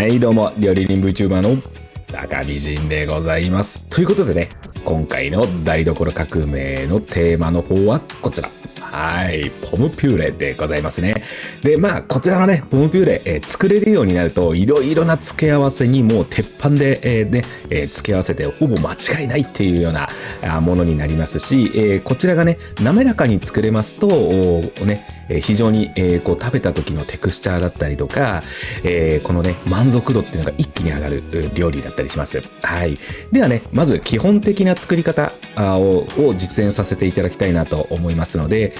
はいどうも料理人 VTuber の高美人でございます。ということでね、今回の台所革命のテーマの方はこちら。はい、ポムピューレでございますね。で、こちらのね、ポムピューレ、作れるようになると、いろいろな付け合わせにもう鉄板で、付け合わせてほぼ間違いないっていうようなものになりますし、こちらがね、滑らかに作れますと、非常に、こう食べた時のテクスチャーだったりとか、このね、満足度っていうのが一気に上がる料理だったりします。はい。ではね、まず基本的な作り方を実演させていただきたいなと思いますので、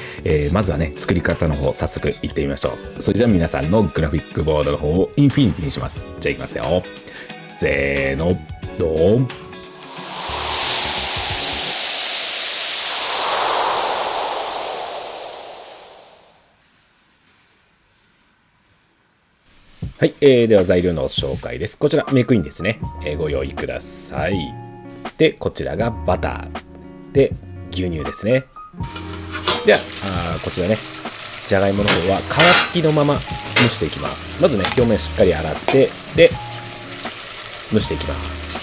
まずはね、作り方の方早速いってみましょう。それじゃあ皆さんのグラフィックボードの方をインフィニティにします。じゃあいきますよ。せーの、ドーン。はい、では材料の紹介です。こちらメイクインですね、ご用意ください。で、こちらがバターで牛乳ですね。ではこちらね、じゃがいもの方は皮付きのまま蒸していきます。まずね、表面しっかり洗って、で蒸していきます。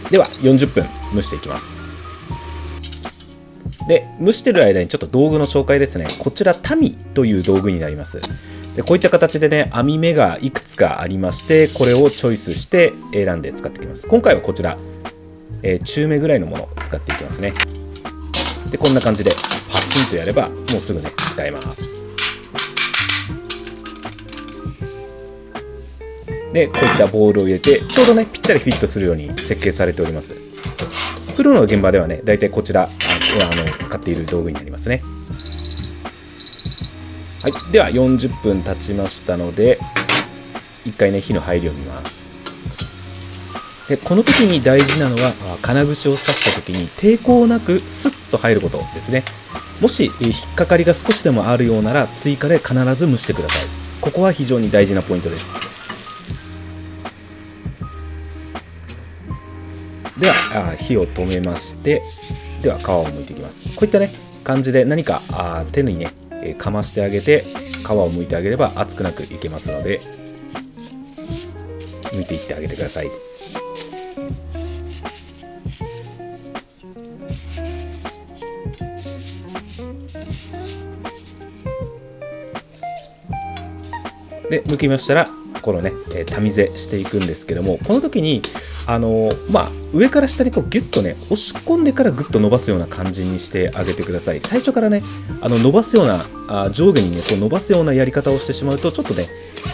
では40分蒸していきます。で、蒸してる間にちょっと道具の紹介ですね。こちらタミという道具になります。で、こういった形でね、網目がいくつかありまして、これをチョイスして選んで使っていきます。今回はこちら、中目ぐらいのものを使っていきますね。で、こんな感じでパチンとやればもうすぐね、使えます。で、こういったボールを入れて、ちょうどね、ぴったりフィットするように設計されております。プロの現場ではね、だいたいこちら使っている道具になりますね。はい、では40分経ちましたので、一回ね、火の入りを見ます。で、この時に大事なのは、金串を刺した時に抵抗なくスッと入ることですね。もし引っかかりが少しでもあるようなら、追加で必ず蒸してください。ここは非常に大事なポイントです。では火を止めまして、では皮を剥いていきます。こういったね感じで何か手にねかましてあげて皮を剥いてあげれば熱くなくいけますので、剥いていってあげてください。で、剥きましたらこのねタミゼしていくんですけども、この時に上から下にこうギュッとね押し込んでからグッと伸ばすような感じにしてあげてください。最初からね伸ばすような上下にねこう伸ばすようなやり方をしてしまうとちょっとね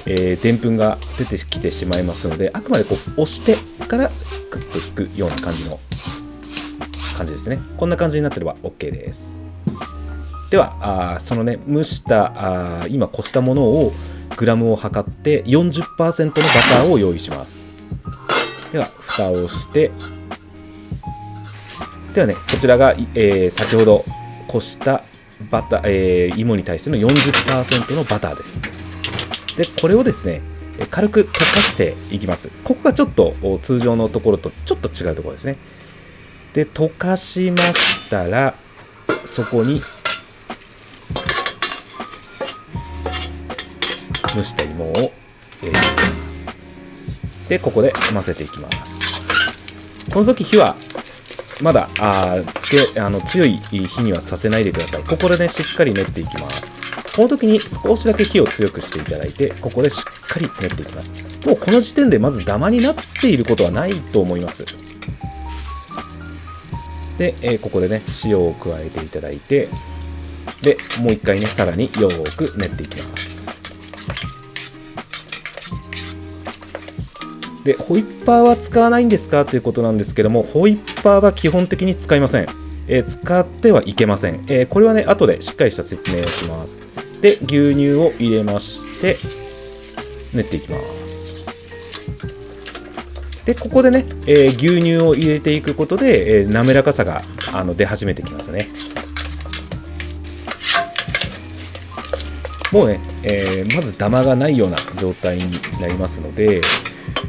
でんぷんが出てきてしまいますので、あくまでこう押してからグッと引くような感じですね。こんな感じになってれば OK です。ではそのね蒸した今こしたものをグラムを測って 40% のバターを用意します。では蓋をして、ではねこちらが、先ほどこしたバター、芋に対しての 40% のバターです。でこれをですね軽く溶かしていきます。ここがちょっと通常のところとちょっと違うところですね。で溶かしましたらそこに蒸した芋を入れていきます。でここで混ぜていきます。この時火はまだ強い火にはさせないでください。ここでねしっかり練っていきます。この時に少しだけ火を強くしていただいて、ここでしっかり練っていきます。もうこの時点でまずダマになっていることはないと思います。で、ここでね塩を加えていただいて、でもう一回ねさらによく練っていきます。でホイッパーは使わないんですかということなんですけども、ホイッパーは基本的に使いません。使ってはいけません。これはね後でしっかりした説明をします。で牛乳を入れまして練っていきます。でここでね、牛乳を入れていくことで、滑らかさが出始めてきますね。もうね、まずダマがないような状態になりますので、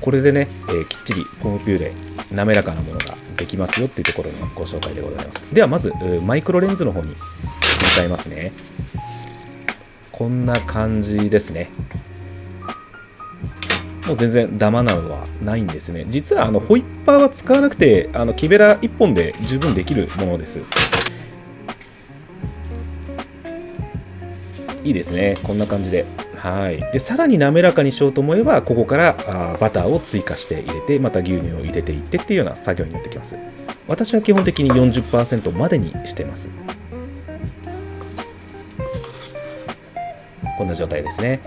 これでね、きっちりポムピューレ滑らかなものができますよっていうところのご紹介でございます。ではまずマイクロレンズの方に切り替えますね。こんな感じですね。もう全然ダマなどはないんですね。実はホイッパーは使わなくて木べら1本で十分できるものです。いいですね、こんな感じで。はい。でさらに滑らかにしようと思えば、ここからバターを追加して入れて、また牛乳を入れていってっていうような作業になってきます。私は基本的に 40% までにしてます。こんな状態ですね。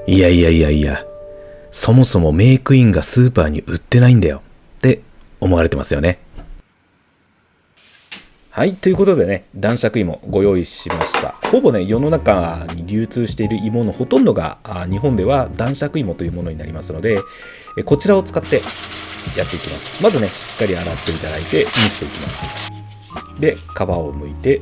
いやいやいやいや、そもそもメイクインがスーパーに売ってないんだよって思われてますよね。はい、ということでね、男爵芋ご用意しました。ほぼね、世の中に流通している芋のほとんどが日本では男爵芋というものになりますので、こちらを使ってやっていきます。まずね、しっかり洗っていただいて蒸していきます。で、皮を剥いて、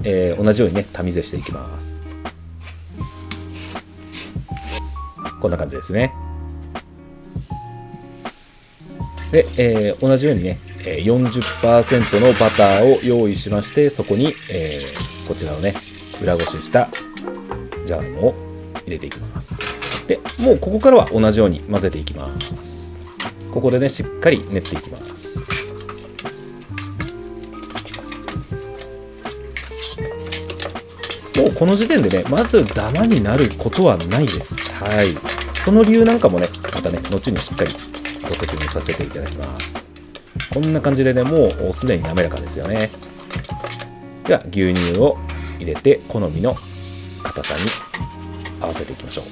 で、同じようにね、タミゼしていきます。こんな感じですね。で、同じようにね、40% のバターを用意しまして、そこに、こちらをね、裏ごししたジャガイモを入れていきます。で、もうここからは同じように混ぜていきます。ここでね、しっかり練っていきます。もうこの時点でね、まずダマになることはないです。はい。その理由なんかもね、またね、後にしっかりご説明させていただきます。こんな感じでね、もうすでに滑らかですよね。では、牛乳を入れて、好みの硬さに合わせていきましょう。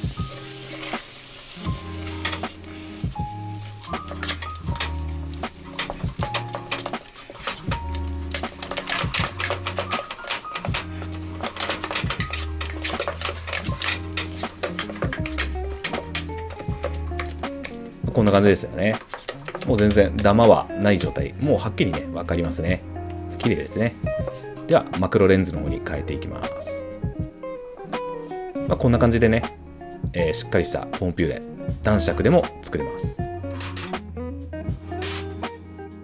こんな感じですよね。もう全然ダマはない状態。もうはっきりね、わかりますね。綺麗ですね。では、マクロレンズの方に変えていきます。こんな感じでね、しっかりしたポンピューレ、男爵でも作れます。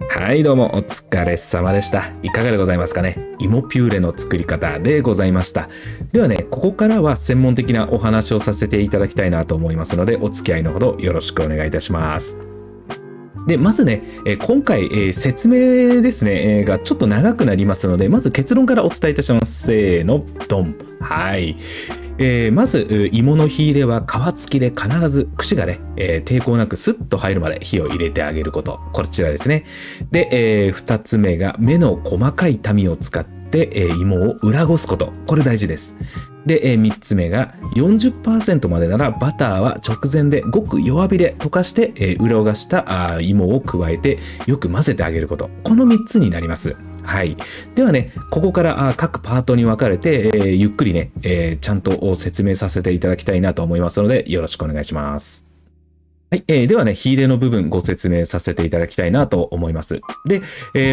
はい、どうもお疲れ様でした。いかがでございますかね。芋ピューレの作り方でございました。ではね、ここからは専門的なお話をさせていただきたいなと思いますので、お付き合いのほどよろしくお願いいたします。で、まずね、今回、説明ですね、がちょっと長くなりますので、まず結論からお伝えいたします。せーの、ドン。はい。まず芋の火入れは皮付きで必ず串がね、抵抗なくスッと入るまで火を入れてあげること、こちらですね。で、2つ目が目の細かい民を使って、芋を裏ごすこと、これ大事です。で、3つ目が 40% までならバターは直前でごく弱火で溶かして、裏ごした芋を加えてよく混ぜてあげること、この3つになります。はい。ではね、ここから各パートに分かれて、ゆっくりね、ちゃんと説明させていただきたいなと思いますので、よろしくお願いします。はい。ではね、火入れの部分ご説明させていただきたいなと思います。で、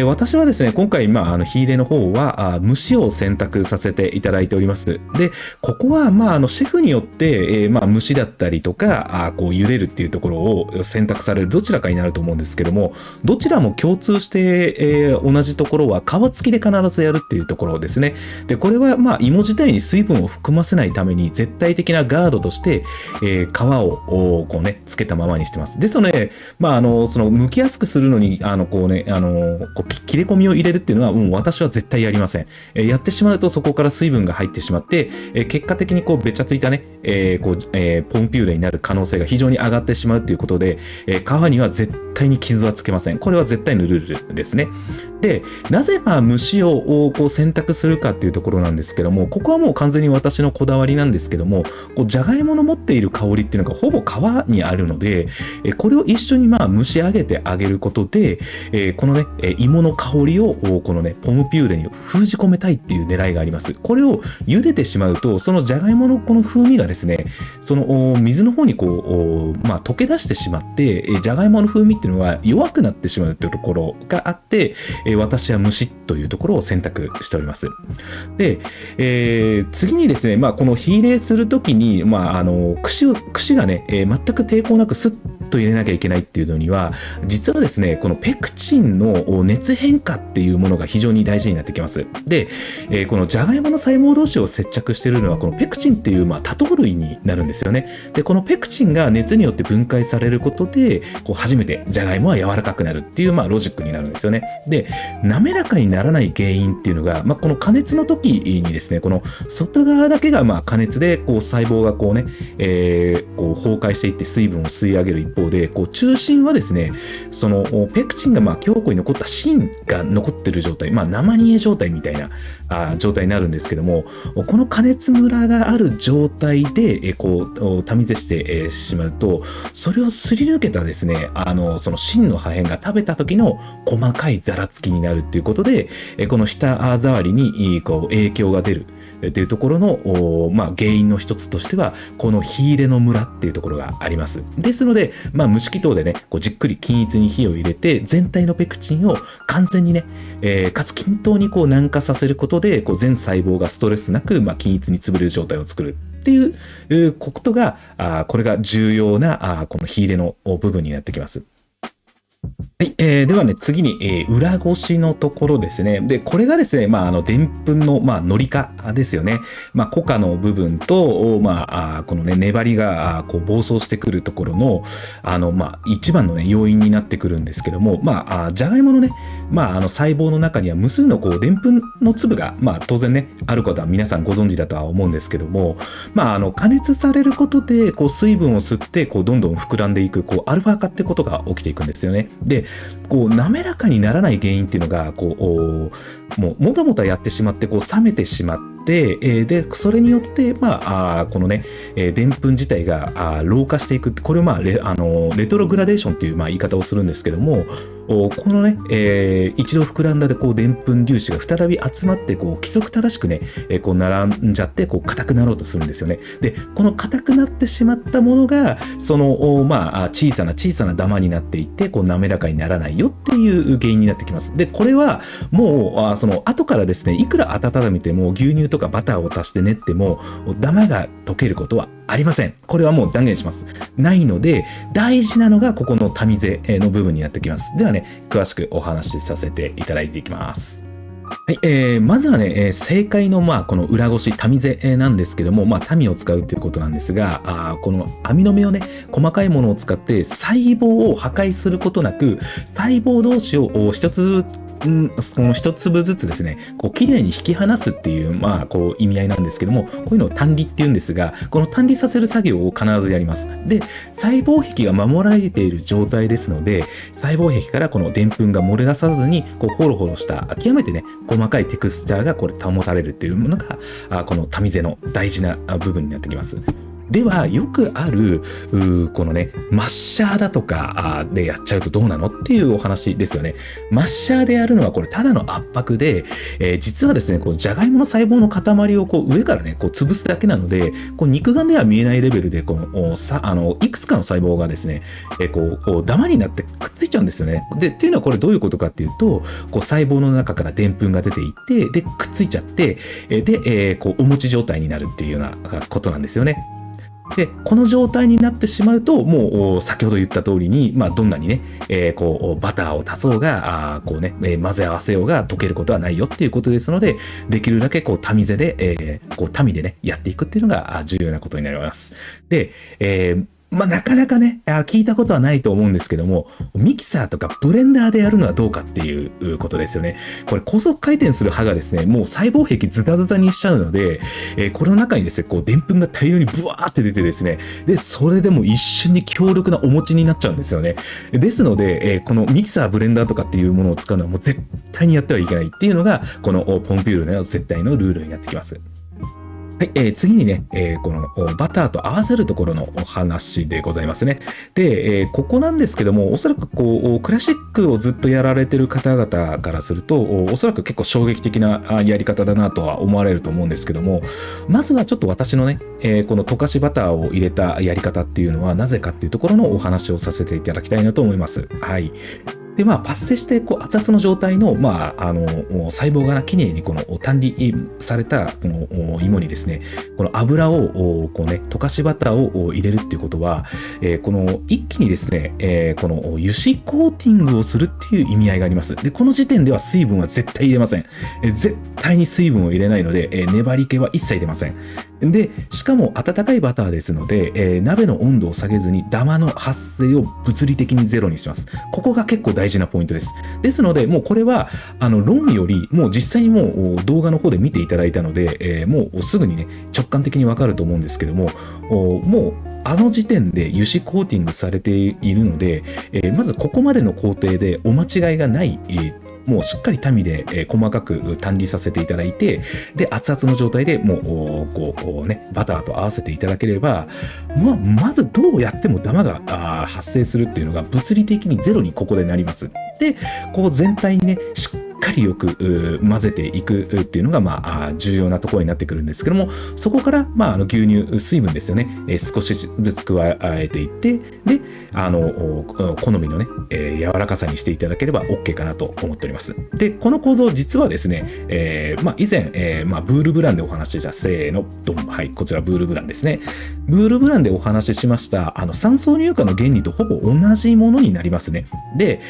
私はですね、今回、火入れの方は、蒸しを選択させていただいております。で、ここは、シェフによって、蒸しだったりとか、こう、茹でるっていうところを選択されるどちらかになると思うんですけども、どちらも共通して、同じところは、皮付きで必ずやるっていうところですね。で、これは、芋自体に水分を含ませないために、絶対的なガードとして、皮を、こうね、つけたままにしてます。ですので、その剥きやすくするのに、こうね、こう切れ込みを入れるっていうのは、私は絶対やりません。やってしまうとそこから水分が入ってしまって、結果的にこうべちゃついたね、ポンピューレになる可能性が非常に上がってしまうということで、皮には絶対に傷はつけません。これは絶対のルールですね。で、なぜ蒸しをこう選択するかっていうところなんですけども、ここはもう完全に私のこだわりなんですけども、こうじゃがいもの持っている香りっていうのがほぼ皮にあるので、これを一緒に蒸し上げてあげることで、このね、芋の香りをこのね、ポムピューレに封じ込めたいっていう狙いがあります。これを茹でてしまうと、そのじゃがいものこの風味がですね、その水の方にこう、溶け出してしまって、じゃがいもの風味っていうっていうのは弱くなってしまうというところがあって、私は虫というところを選択しております。で、次にですね、この火入れするときに、串がね、全く抵抗なくスッと入れなきゃいけないっていうのには、実はですね、このペクチンの熱変化っていうものが非常に大事になってきます。で、このジャガイモの細胞同士を接着しているのは、このペクチンっていう多糖類になるんですよね。で、このペクチンが熱によって分解されることで、初めてジャガイモは柔らかくなるっていうロジックになるんですよね。で、滑らかにならない原因っていうのが、この加熱の時にですね、この外側だけが加熱で細胞が崩壊していって水分を吸い上げる一方で、中心はですね、そのペクチンが強固に残った芯が残ってる状態、生煮え状態みたいな状態になるんですけども、この加熱ムラがある状態でタミゼしてしまうと、それをすり抜けたですね、その芯の破片が食べた時の細かいざらつきになるっていうことで、この舌触りに影響が出るっていうところの、原因の一つとしては、この火入れのムラっていうところがあります。ですので、蒸し器等でね、じっくり均一に火を入れて、全体のペクチンを完全にね、かつ均等に軟化させることで、全細胞がストレスなく、均一に潰れる状態を作るっていうことが、これが重要なこの火入れの部分になってきます。はい、ではね、次に、裏ごしのところですね。で、これがですね、でんぷんの、のり化ですよね。固化の部分と、このね、粘りが、暴走してくるところの、一番のね、要因になってくるんですけども、じゃがいものね、細胞の中には無数の、でんぷんの粒が、当然ね、あることは皆さんご存知だとは思うんですけども、加熱されることで、水分を吸って、どんどん膨らんでいく、アルファ化ってことが起きていくんですよね。で、滑らかにならない原因っていうのが、もたもたやってしまって、冷めてしまって、で、それによって、このね、でんぷん自体が老化していく。これをレトログラデーションっていう言い方をするんですけども、このね、一度膨らんだででんぷん粒子が再び集まって規則正しくね、並んじゃって硬くなろうとするんですよね。で、この硬くなってしまったものがその小さなダマになっていって滑らかにならないよっていう原因になってきます。で、これはもうその後からですね、いくら温めても牛乳とかバターを足して練ってもダマが溶けることはありません。これはもう断言します。ないので、大事なのがここのタミゼの部分になってきます。ではね、詳しくお話しさせていただいていきます。はい、まずはね、正解のこの裏ごしタミゼなんですけども、タミを使うということなんですが、この網の目をね、細かいものを使って細胞を破壊することなく、細胞同士を一つその一粒ずつですね、綺麗に引き離すっていう、意味合いなんですけども、こういうのを単離って言うんですが、この単離させる作業を必ずやります。で、細胞壁が守られている状態ですので、細胞壁からこのでんぷんが漏れ出さずに、ホロホロした極めてね、細かいテクスチャーが保たれるっていうものが、このタミゼの大事な部分になってきます。では、よくあるこのね、マッシャーだとかでやっちゃうとどうなのっていうお話ですよね。マッシャーでやるのはこれただの圧迫で、実はですね、ジャガイモの細胞の塊を上からね、潰すだけなので、肉眼では見えないレベルでいくつかの細胞がですね、ダマになってくっついちゃうんですよね。で、っていうのはこれどういうことかっていうと、細胞の中からでんぷんが出ていって、で、くっついちゃって、で、お餅状態になるっていうようなことなんですよね。で、この状態になってしまうと、もう先ほど言った通りに、どんなにね、バターを足そうが、混ぜ合わせようが溶けることはないよっていうことですので、できるだけタミゼで、タミでね、やっていくっていうのが重要なことになります。で、なかなかね、聞いたことはないと思うんですけども、ミキサーとかブレンダーでやるのはどうかっていうことですよね。これ高速回転する刃がですね、もう細胞壁ズタズタにしちゃうので、この中にですね、でんぷんが大量にブワーって出てですね、で、それでも一瞬に強力なお餅になっちゃうんですよね。ですので、このミキサー、ブレンダーとかっていうものを使うのはもう絶対にやってはいけないっていうのが、このポンピュールの絶対のルールになってきます。はい、次にね、このバターと合わせるところのお話でございますね。で、ここなんですけども、おそらくこう、クラシックをずっとやられてる方々からすると、おそらく結構衝撃的なやり方だなとは思われると思うんですけども、まずはちょっと私のね、この溶かしバターを入れたやり方っていうのはなぜかっていうところのお話をさせていただきたいなと思います。はい。で、まあ、パッセして、こう、熱々の状態の、まあ、細胞がきれいに、この、単理された、この、芋にですね、この油を、こうね、溶かしバターを入れるっていうことは、この、一気にですね、この、油脂コーティングをするっていう意味合いがあります。で、この時点では水分は絶対入れません。絶対に水分を入れないので、粘り気は一切出ません。で、しかも温かいバターですので、鍋の温度を下げずにダマの発生を物理的にゼロにします。ここが結構大事なポイントです。ですので、もうこれは論よりもう実際にもう動画の方で見ていただいたので、もうすぐにね直感的にわかると思うんですけども、もうあの時点で油脂コーティングされているので、まずここまでの工程でお間違いがない、もうしっかり民で細かく単理させていただいて、で、熱々の状態でもう、こうね、バターと合わせていただければ、まずどうやってもダマが発生するっていうのが物理的にゼロにここでなります。で、こう全体にね、しっかりよく混ぜていくっていうのが、重要なところになってくるんですけども、そこから、牛乳、水分ですよね、少しずつ加えていって、で、好みのね、柔らかさにしていただければ OK かなと思っております。で、この構造実はですね、以前、ブールブランでお話しした、せーの、ドン。はい、こちらブールブランですね。ブールブランでお話ししました、酸素乳化の原理とほぼ同じものになりますね。で、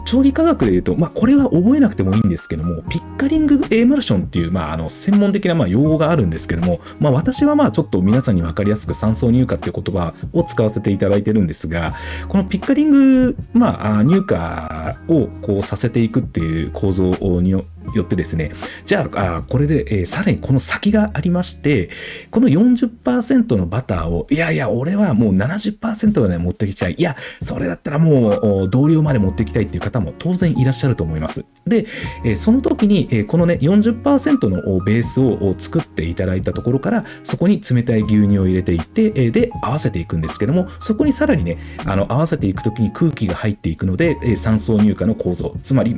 調理科学でいうと、これは覚えなくてもいいんですけども、ピッカリングエマルションっていう、専門的な用語があるんですけども、私はちょっと皆さんに分かりやすく酸素乳化っていう言葉を使わせていただいてるんですが、このピッカリング、乳化をこうさせていくっていう構造によってですね、じゃあ、これで、さらにこの先がありまして、この 40% のバターを、いやいや、俺はもう 70% まで持ってきたい。いや、それだったらもう同量まで持ってきたいっていう方も当然いらっしゃると思います。で、その時に、このね、40% のベースを作っていただいたところから、そこに冷たい牛乳を入れていって、で、合わせていくんですけども、そこにさらにね、合わせていく時に空気が入っていくので、酸素乳化の構造、つまり、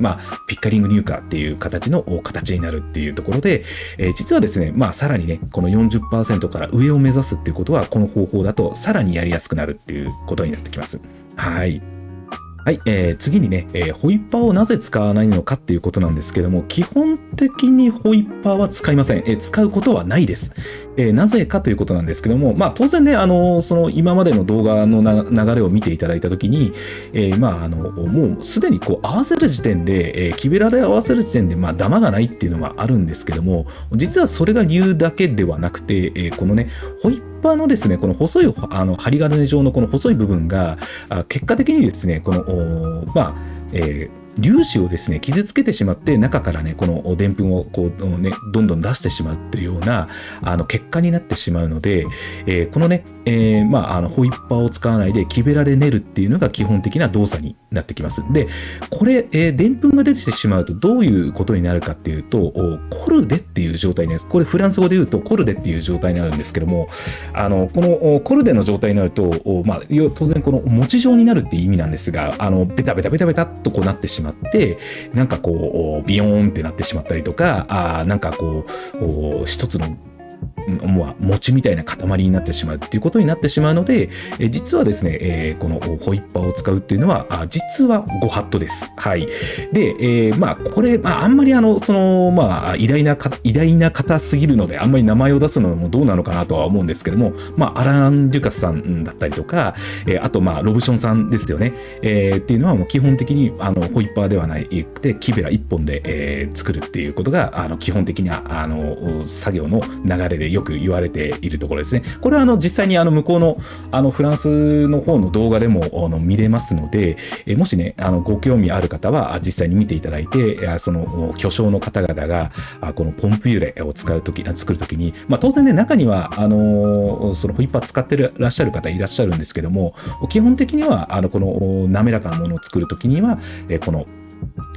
ピッカリング乳化っていう形になるっていうところで、実はですね、さらにね、この 40% から上を目指すっていうことは、この方法だとさらにやりやすくなるっていうことになってきます。はい。はい、次にね、ホイッパーをなぜ使わないのかっていうことなんですけども、基本的にホイッパーは使いません。使うことはないです。なぜかということなんですけども、当然ね、その今までの動画の流れを見ていただいたときに、もうすでにこう合わせる時点で、木べらで合わせる時点で、ダマがないっていうのはあるんですけども、実はそれが理由だけではなくて、このね、ホイッパーのですね、この細い針金状のこの細い部分が、結果的にですね、この、粒子をですね傷つけてしまって中からねこのでんぷんをこうねどんどん出してしまうというような結果になってしまうので、このね、ホイッパーを使わないで木べらで練るっていうのが基本的な動作になってきます。でこれでんぷんが出てしまうとどういうことになるかっていうとコルデっていう状態です。これフランス語で言うとコルデっていう状態になるんですけどもこのコルデの状態になると、当然この餅状になるっていう意味なんですがベタベタベタベタっとこうなってしまってなんかこうビヨーンってなってしまったりとかなんかこう一つの餅みたいな塊になってしまうっていうことになってしまうので、実はですね、このホイッパーを使うっていうのは実はご法度です。はい。で、これ、あんまり偉大な方すぎるのであんまり名前を出すのもどうなのかなとは思うんですけども、アラン・デュカスさんだったりとか、あとロブションさんですよね、っていうのはもう基本的にホイッパーではなくて木べら一本で、作るっていうことが基本的な作業の流れでよく言われているところですね。これは実際に向こうのフランスの方の動画でも見れますので、もしねご興味ある方は実際に見ていただいてその巨匠の方々がこのポンプユレを作るときに、当然ね中にはそのホイッパー使ってらっしゃる方いらっしゃるんですけども基本的にはこの滑らかなものを作るときにはこの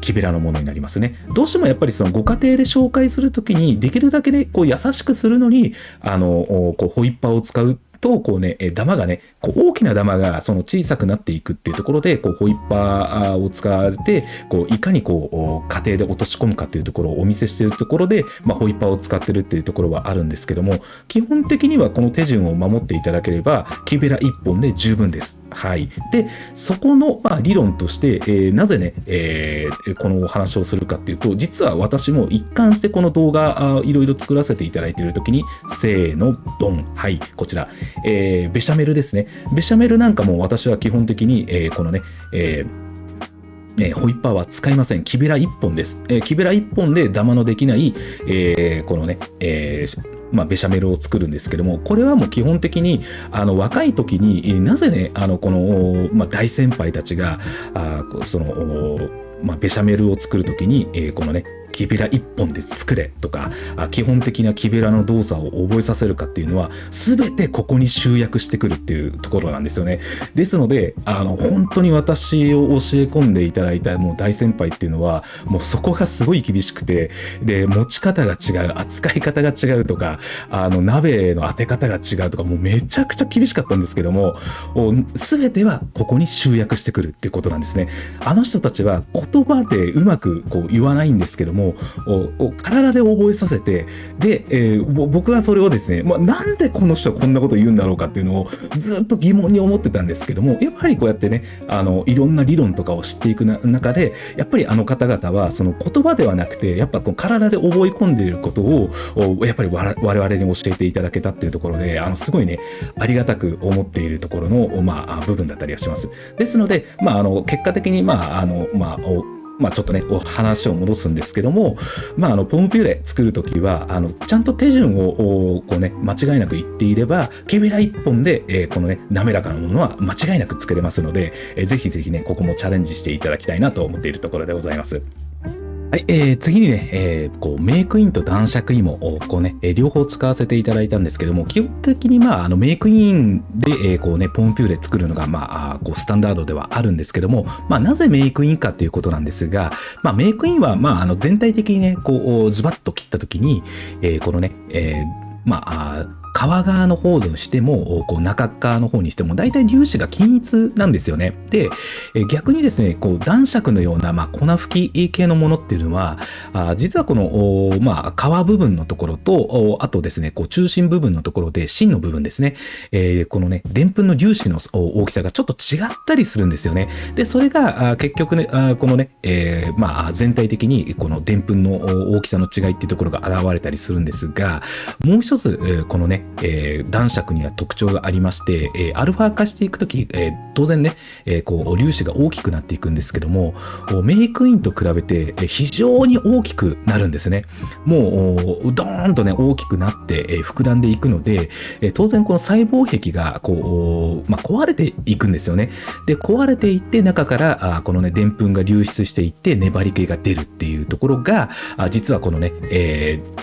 木べらのものになりますね。どうしてもやっぱりそのご家庭で紹介するときに、できるだけね、こう優しくするのに、こうホイッパーを使うと、こうね、ダマがね、こう大きなダマがその小さくなっていくっていうところで、こうホイッパーを使われて、こういかにこう家庭で落とし込むかっていうところをお見せしているところで、ホイッパーを使ってるっていうところはあるんですけども、基本的にはこの手順を守っていただければ、木べら1本で十分です。はい。で、そこの理論として、なぜね、このお話をするかっていうと、実は私も一貫してこの動画いろいろ作らせていただいているときに、せーの、ドン。はい、こちら。ベシャメルですね。ベシャメルなんかも私は基本的に、このね、ホイッパーは使いません。木べら1本です。木べら1本でダマのできない、このね、ベシャメルを作るんですけども、これはもう基本的に若い時になぜねこの、大先輩たちがその、ベシャメルを作る時に、このね木べら1本で作れとか基本的な木べらの動作を覚えさせるかっていうのは全てここに集約してくるっていうところなんですよね。ですので本当に私を教え込んでいただいたもう大先輩っていうのはもうそこがすごい厳しくて、で持ち方が違う、扱い方が違うとか鍋の当て方が違うとか、もうめちゃくちゃ厳しかったんですけども、全てはここに集約してくるっていうことなんですね。あの人たちは言葉でうまくこう言わないんですけども、体で覚えさせて、で、僕はそれをですね、なんでこの人はこんなこと言うんだろうかっていうのをずっと疑問に思ってたんですけども、やっぱりこうやってねいろんな理論とかを知っていく中で、やっぱり方々はその言葉ではなくて、やっぱこう体で覚え込んでいることをやっぱり我々に教えていただけたっていうところで、すごいねありがたく思っているところの部分だったりはします。ですので結果的にちょっとねお話を戻すんですけども、ポムピューレ作るときはちゃんと手順をこうね間違いなく言っていれば、木べら1本で、このね滑らかなものは間違いなく作れますので、ぜひぜひねここもチャレンジしていただきたいなと思っているところでございます。はい、次にね、こうメイクインと男爵イモをこうね、両方使わせていただいたんですけども、基本的にメイクインで、こうねポムピューレ作るのがこうスタンダードではあるんですけども、なぜメイクインかっていうことなんですが、メイクインは全体的にねこうズバッと切った時に、このね、皮側の方にしてもこう中側の方にしても大体粒子が均一なんですよね。で、逆にですねこう男爵のような、粉吹き系のものっていうのは実はこの皮部分のところと、あとですねこう中心部分のところで芯の部分ですね、このねでんぷんの粒子の大きさがちょっと違ったりするんですよね。でそれが結局ねこのね、全体的にこのでんぷんの大きさの違いっていうところが現れたりするんですが、もう一つこのね男爵には特徴がありまして、アルファ化していくとき、当然ね、こう粒子が大きくなっていくんですけども、メイクインと比べて非常に大きくなるんですね。もうドーンとね大きくなって膨らんでいくので、当然この細胞壁がこう、壊れていくんですよね。で壊れていって中からこのねでんぷんが流出していって粘り気が出るっていうところが実はこのね、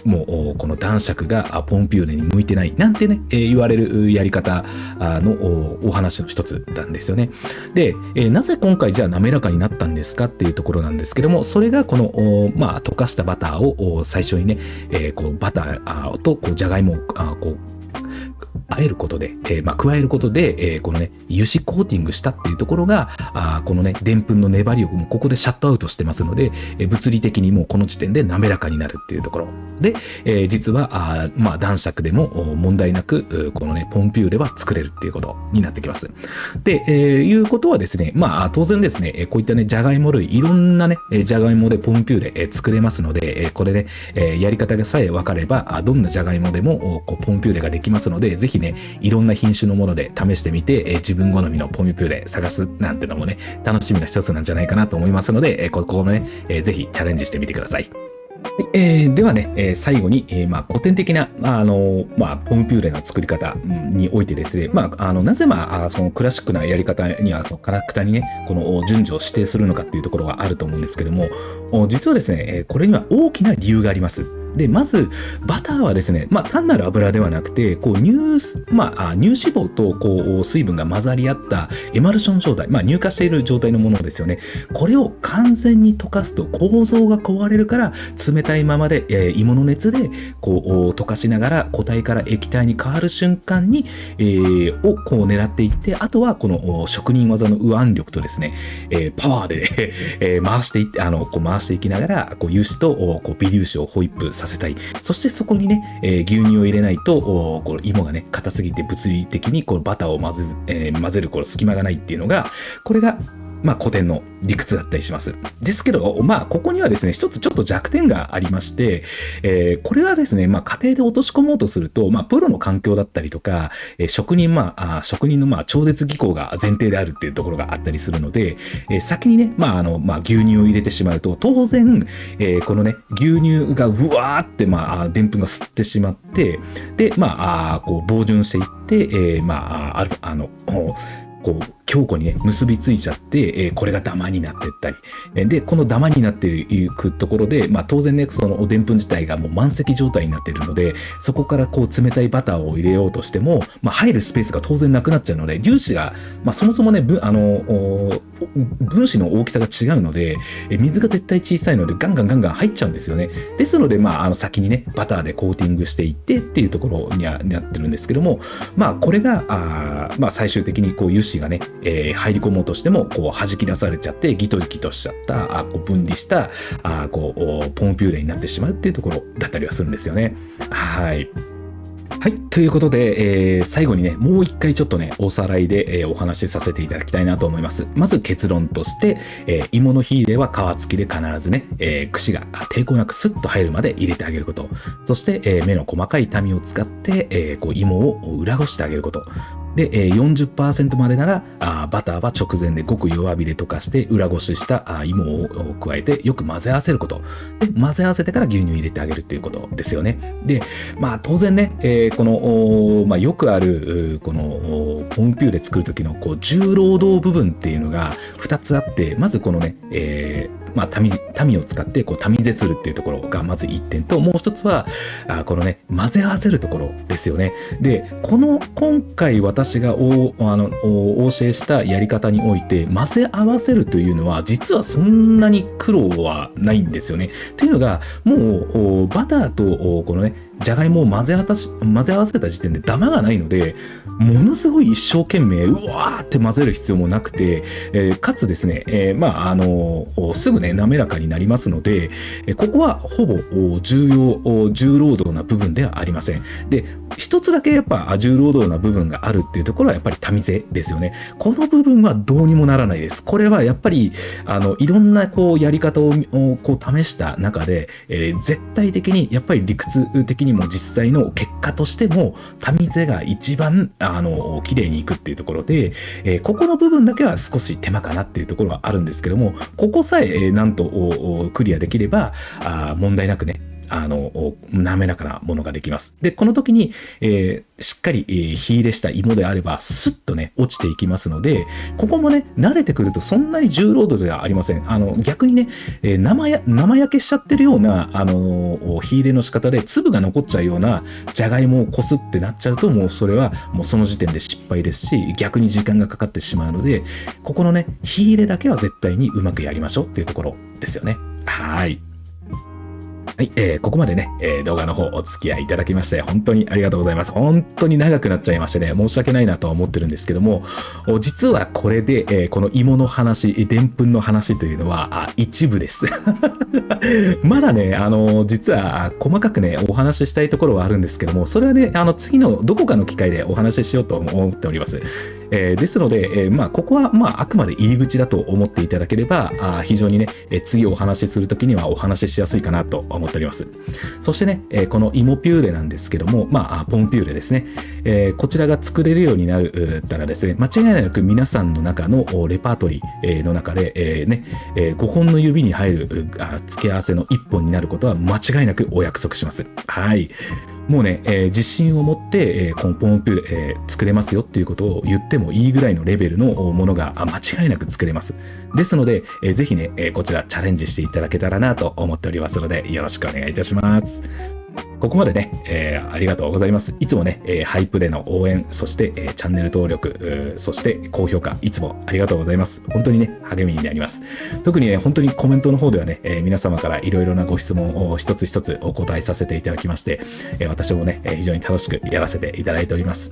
もうこの男爵がポンピューレに向いてないなんてね、言われるやり方のお話の一つなんですよね。で、なぜ今回じゃあ滑らかになったんですかっていうところなんですけども、それがこの溶かしたバターを最初にね、こうバターとこうじゃがいもをこう和えることで、加えることで、このね油脂コーティングしたっていうところがこのねでんぷんの粘りをもうここでシャットアウトしてますので、物理的にもうこの時点で滑らかになるっていうところで、実は男爵でも問題なくこのねポンピューレは作れるっていうことになってきます。で、いうことはですね当然ですねこういったねじゃがいも類いろんなねじゃがいもでポンピューレ作れますので、これねやり方がさえ分かればどんなじゃがいもでもこうポンピューレができますので、ぜひねいろんな品種のもので試してみて、自分好みのポンピューレ探すなんてのもね楽しみな一つなんじゃないかなと思いますので、ここもねぜひチャレンジしてみてください。ではね、最後に、古典的な、ポムピューレの作り方においてですね、なぜそのクラシックなやり方には、そのキャラクターにね、この順序を指定するのかっていうところがあると思うんですけども、実はですね、これには大きな理由があります。で、まず、バターはですね、単なる油ではなくて、こう乳脂肪とこう水分が混ざり合ったエマルション状態、乳化している状態のものですよね。これを完全に溶かすと構造が壊れるから、冷たいままで、芋の熱でこう溶かしながら固体から液体に変わる瞬間に、をこう狙っていって、あとはこの職人技の右腕力とですね、パワーで回していって、こう回していきながら、こう油脂とこう微粒子をホイップさせたい。そしてそこにね、牛乳を入れないと、こう芋がね、硬すぎて物理的にこうバターを混ぜるこの隙間がないっていうのが、これが古典の理屈だったりします。ですけど、ここにはですね、一つちょっと弱点がありまして、これはですね、家庭で落とし込もうとすると、プロの環境だったりとか、職人の超絶技巧が前提であるっていうところがあったりするので、先にね、牛乳を入れてしまうと、当然、このね、牛乳がうわーって、でんぷんが吸ってしまって、で、こう、防潤していって、こう強固にね結びついちゃって、これがダマになっていったり、でこのダマになっていくところで、当然ねそのでんぷん自体がもう満積状態になっているので、そこからこう冷たいバターを入れようとしても、入るスペースが当然なくなっちゃうので、粒子が、そもそもね分子の大きさが違うので、水が絶対小さいのでガンガン入っちゃうんですよね。ですので先にねバターでコーティングしていってっていうところにはなってるんですけども、これが最終的にこう油脂がね、入り込もうとしてもこう弾き出されちゃってギトギトしちゃったこう分離したこうポムピューレになってしまうっていうところだったりはするんですよね。はい。はい。ということで、最後にね、もう一回ちょっとね、おさらいで、お話しさせていただきたいなと思います。まず結論として、芋の火入れは皮付きで必ずね、串が抵抗なくスッと入るまで入れてあげること。そして、目の細かい痛みを使って、こう芋を裏ごしてあげること。で、40% までならバターは直前でごく弱火で溶かして裏ごしした芋を加えてよく混ぜ合わせること。で、混ぜ合わせてから牛乳入れてあげるっていうことですよね。で、当然ね、この、よくあるこのポムピューレ作る時のこう重労働部分っていうのが2つあって、まずこのね、タミを使ってこうタミゼするっていうところがまず1点と、もう一つはこのね混ぜ合わせるところですよね。で、今回私がお教えしたやり方において混ぜ合わせるというのは実はそんなに苦労はないんですよね。というのが、もうバターとこのねじゃがいもを混ぜ合わせた時点でダマがないので、ものすごい一生懸命うわーって混ぜる必要もなくて、かつですね、すぐね滑らかになりますので、ここはほぼ重労働な部分ではありません。で、一つだけやっぱ重労働な部分があるっていうところはやっぱりタミゼですよね。この部分はどうにもならないです。これはやっぱりいろんなこうやり方をこう試した中で、絶対的にやっぱり理屈的にも実際の結果としてもタミゼが一番綺麗にいくっていうところで、ここの部分だけは少し手間かなっていうところはあるんですけども、ここさえなんとクリアできれば問題なくね滑らかなものができます。で、この時に、しっかり、火入れした芋であればスッとね落ちていきますので、ここもね慣れてくるとそんなに重労働ではありません。逆にね、生焼けしちゃってるような火入れの仕方で粒が残っちゃうようなじゃがいもをこすってなっちゃうと、もうそれはもうその時点で失敗ですし、逆に時間がかかってしまうので、ここのね火入れだけは絶対にうまくやりましょうっていうところですよね。はい。はい、ここまでね、動画の方お付き合いいただきまして本当にありがとうございます。本当に長くなっちゃいましてね、申し訳ないなとは思ってるんですけども、実はこれで、この芋の話、でんぷんの話というのは一部です。まだね、実は細かくね、お話ししたいところはあるんですけども、それはね、次のどこかの機会でお話ししようと思っております。ですので、ここはあくまで入り口だと思っていただければ、非常にね、次お話しするときにはお話ししやすいかなと思っております。そしてね、この芋ピューレなんですけども、ポンピューレですね、こちらが作れるようになったらですね、間違いなく皆さんの中のレパートリーの中で、5本の指に入る付け合わせの1本になることは間違いなくお約束します。はい。もうね、自信を持って、このポムピューレ、作れますよっていうことを言ってもいいぐらいのレベルのものが間違いなく作れます。ですので、ぜひね、こちらチャレンジしていただけたらなと思っておりますので、よろしくお願いいたします。ここまでね、ありがとうございます。いつもね、ハイプでの応援、そして、チャンネル登録、そして高評価、いつもありがとうございます。本当にね、励みになります。特にね、本当にコメントの方ではね、皆様からいろいろなご質問を一つ一つお答えさせていただきまして、私もね、非常に楽しくやらせていただいております。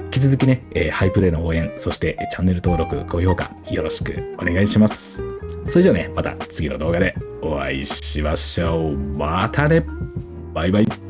引き続きね、ハイプでの応援、そしてチャンネル登録、高評価、よろしくお願いします。それじゃあね、また次の動画でお会いしましょう。またね。バイバイ。